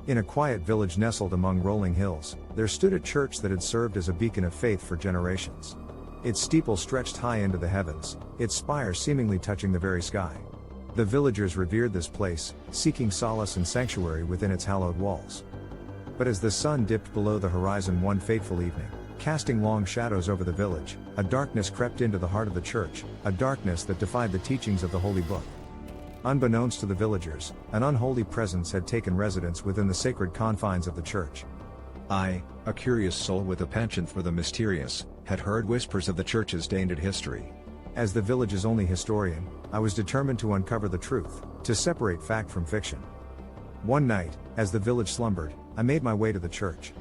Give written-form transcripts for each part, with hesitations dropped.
In a quiet village nestled among rolling hills, there stood a church that had served as a beacon of faith for generations. Its steeple stretched high into the heavens, its spire seemingly touching the very sky. The villagers revered this place, seeking solace and sanctuary within its hallowed walls. But as the sun dipped below the horizon one fateful evening, casting long shadows over the village, a darkness crept into the heart of the church, a darkness that defied the teachings of the Holy Book. Unbeknownst to the villagers, an unholy presence had taken residence within the sacred confines of the church. I, a curious soul with a penchant for the mysterious, had heard whispers of the church's tainted history. As the village's only historian, I was determined to uncover the truth, to separate fact from fiction. One night, as the village slumbered, I made my way to the church.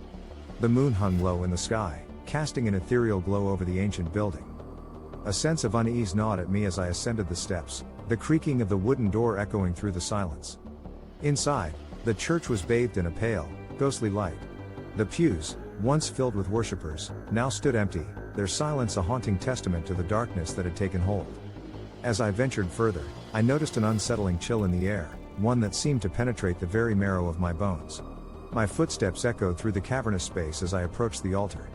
The moon hung low in the sky, casting an ethereal glow over the ancient building. A sense of unease gnawed at me as I ascended the steps, the creaking of the wooden door echoing through the silence. Inside, the church was bathed in a pale, ghostly light. The pews, once filled with worshippers, now stood empty, their silence a haunting testament to the darkness that had taken hold. As I ventured further, I noticed an unsettling chill in the air, one that seemed to penetrate the very marrow of my bones. My footsteps echoed through the cavernous space as I approached the altar.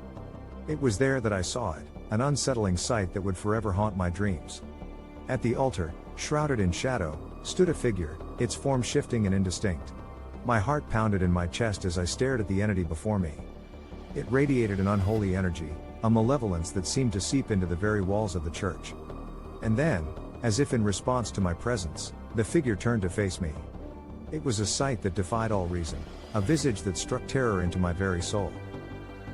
It was there that I saw it, an unsettling sight that would forever haunt my dreams. At the altar, shrouded in shadow, stood a figure, its form shifting and indistinct. My heart pounded in my chest as I stared at the entity before me. It radiated an unholy energy, a malevolence that seemed to seep into the very walls of the church. And then, as if in response to my presence, the figure turned to face me. It was a sight that defied all reason, a visage that struck terror into my very soul.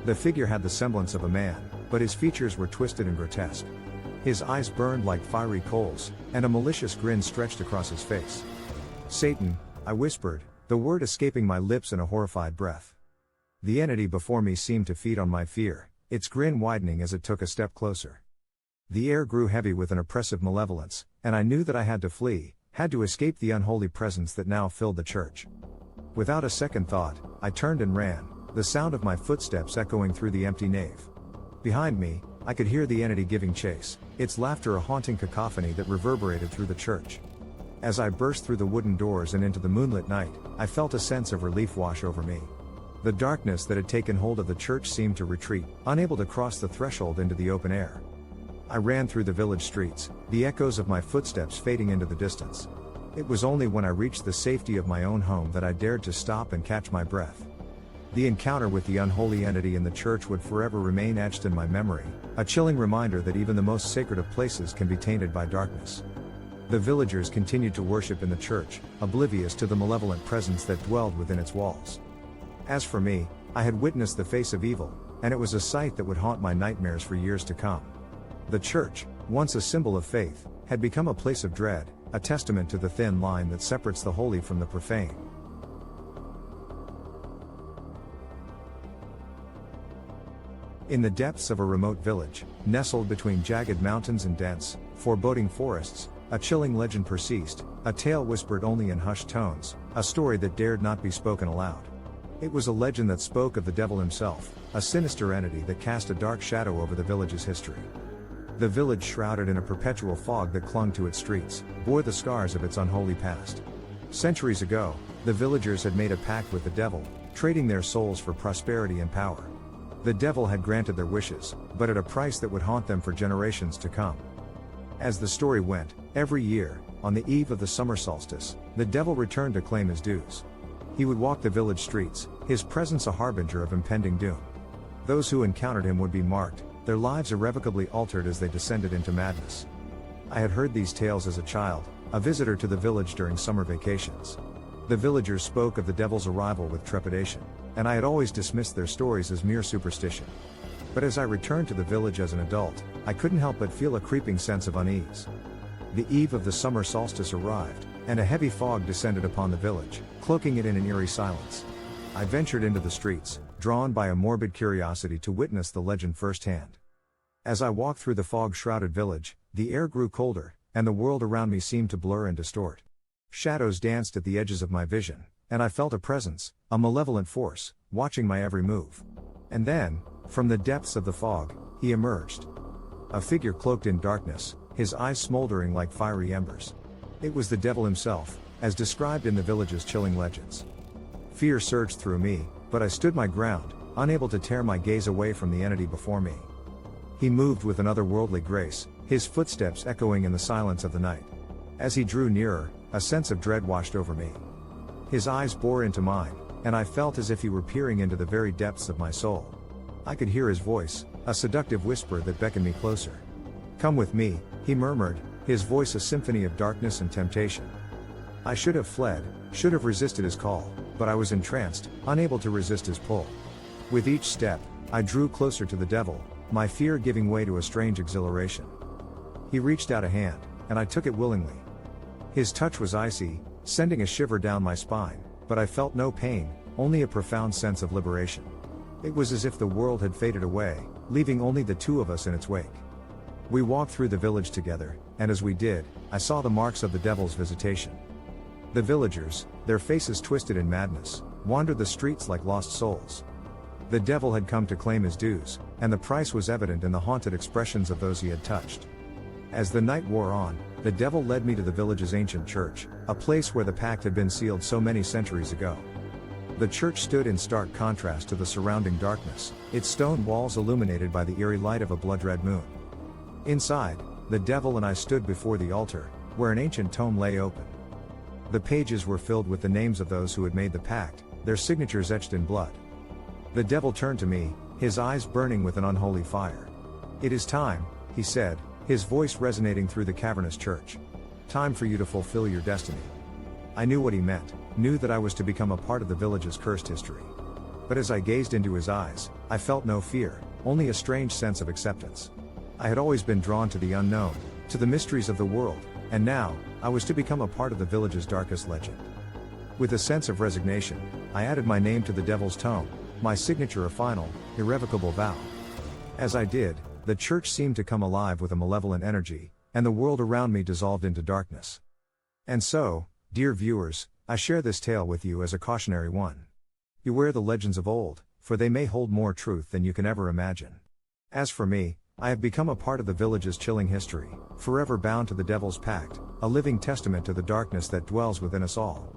The figure had the semblance of a man, but his features were twisted and grotesque. His eyes burned like fiery coals, and a malicious grin stretched across his face. "Satan," I whispered, the word escaping my lips in a horrified breath. The entity before me seemed to feed on my fear, its grin widening as it took a step closer. The air grew heavy with an oppressive malevolence, and I knew that I had to flee, had to escape the unholy presence that now filled the church. Without a second thought, I turned and ran, the sound of my footsteps echoing through the empty nave. Behind me, I could hear the entity giving chase, its laughter a haunting cacophony that reverberated through the church. As I burst through the wooden doors and into the moonlit night, I felt a sense of relief wash over me. The darkness that had taken hold of the church seemed to retreat, unable to cross the threshold into the open air. I ran through the village streets, the echoes of my footsteps fading into the distance. It was only when I reached the safety of my own home that I dared to stop and catch my breath. The encounter with the unholy entity in the church would forever remain etched in my memory, a chilling reminder that even the most sacred of places can be tainted by darkness. The villagers continued to worship in the church, oblivious to the malevolent presence that dwelled within its walls. As for me, I had witnessed the face of evil, and it was a sight that would haunt my nightmares for years to come. The church, once a symbol of faith, had become a place of dread, a testament to the thin line that separates the holy from the profane. In the depths of a remote village, nestled between jagged mountains and dense, foreboding forests, a chilling legend persisted, a tale whispered only in hushed tones, a story that dared not be spoken aloud. It was a legend that spoke of the devil himself, a sinister entity that cast a dark shadow over the village's history. The village, shrouded in a perpetual fog that clung to its streets, bore the scars of its unholy past. Centuries ago, the villagers had made a pact with the devil, trading their souls for prosperity and power. The devil had granted their wishes, but at a price that would haunt them for generations to come. As the story went, every year, on the eve of the summer solstice, the devil returned to claim his dues. He would walk the village streets, his presence a harbinger of impending doom. Those who encountered him would be marked, their lives irrevocably altered as they descended into madness. I had heard these tales as a child, a visitor to the village during summer vacations. The villagers spoke of the devil's arrival with trepidation, and I had always dismissed their stories as mere superstition. But as I returned to the village as an adult, I couldn't help but feel a creeping sense of unease. The eve of the summer solstice arrived, and a heavy fog descended upon the village, cloaking it in an eerie silence. I ventured into the streets, drawn by a morbid curiosity to witness the legend firsthand. As I walked through the fog-shrouded village, the air grew colder, and the world around me seemed to blur and distort. Shadows danced at the edges of my vision, and I felt a presence, a malevolent force, watching my every move. And then, from the depths of the fog, he emerged. A figure cloaked in darkness, his eyes smoldering like fiery embers. It was the devil himself, as described in the village's chilling legends. Fear surged through me, but I stood my ground, unable to tear my gaze away from the entity before me. He moved with an otherworldly grace, his footsteps echoing in the silence of the night. As he drew nearer, a sense of dread washed over me. His eyes bore into mine, and I felt as if he were peering into the very depths of my soul. I could hear his voice, a seductive whisper that beckoned me closer. "Come with me," he murmured, his voice a symphony of darkness and temptation. I should have fled, should have resisted his call, but I was entranced, unable to resist his pull. With each step, I drew closer to the devil, my fear giving way to a strange exhilaration. He reached out a hand, and I took it willingly. His touch was icy, sending a shiver down my spine, but I felt no pain, only a profound sense of liberation. It was as if the world had faded away, leaving only the two of us in its wake. We walked through the village together, and as we did, I saw the marks of the devil's visitation. The villagers, their faces twisted in madness, wandered the streets like lost souls. The devil had come to claim his dues, and the price was evident in the haunted expressions of those he had touched. As the night wore on, the devil led me to the village's ancient church, a place where the pact had been sealed so many centuries ago. The church stood in stark contrast to the surrounding darkness, its stone walls illuminated by the eerie light of a blood-red moon. Inside, the devil and I stood before the altar, where an ancient tome lay open. The pages were filled with the names of those who had made the pact, their signatures etched in blood. The devil turned to me, his eyes burning with an unholy fire. "It is time," he said, his voice resonating through the cavernous church. "Time for you to fulfill your destiny." I knew what he meant, knew that I was to become a part of the village's cursed history. But as I gazed into his eyes, I felt no fear, only a strange sense of acceptance. I had always been drawn to the unknown, to the mysteries of the world, and now, I was to become a part of the village's darkest legend. With a sense of resignation, I added my name to the devil's tome, my signature a final, irrevocable vow. As I did, the church seemed to come alive with a malevolent energy, and the world around me dissolved into darkness. And so, dear viewers, I share this tale with you as a cautionary one. Beware the legends of old, for they may hold more truth than you can ever imagine. As for me, I have become a part of the village's chilling history, forever bound to the devil's pact, a living testament to the darkness that dwells within us all.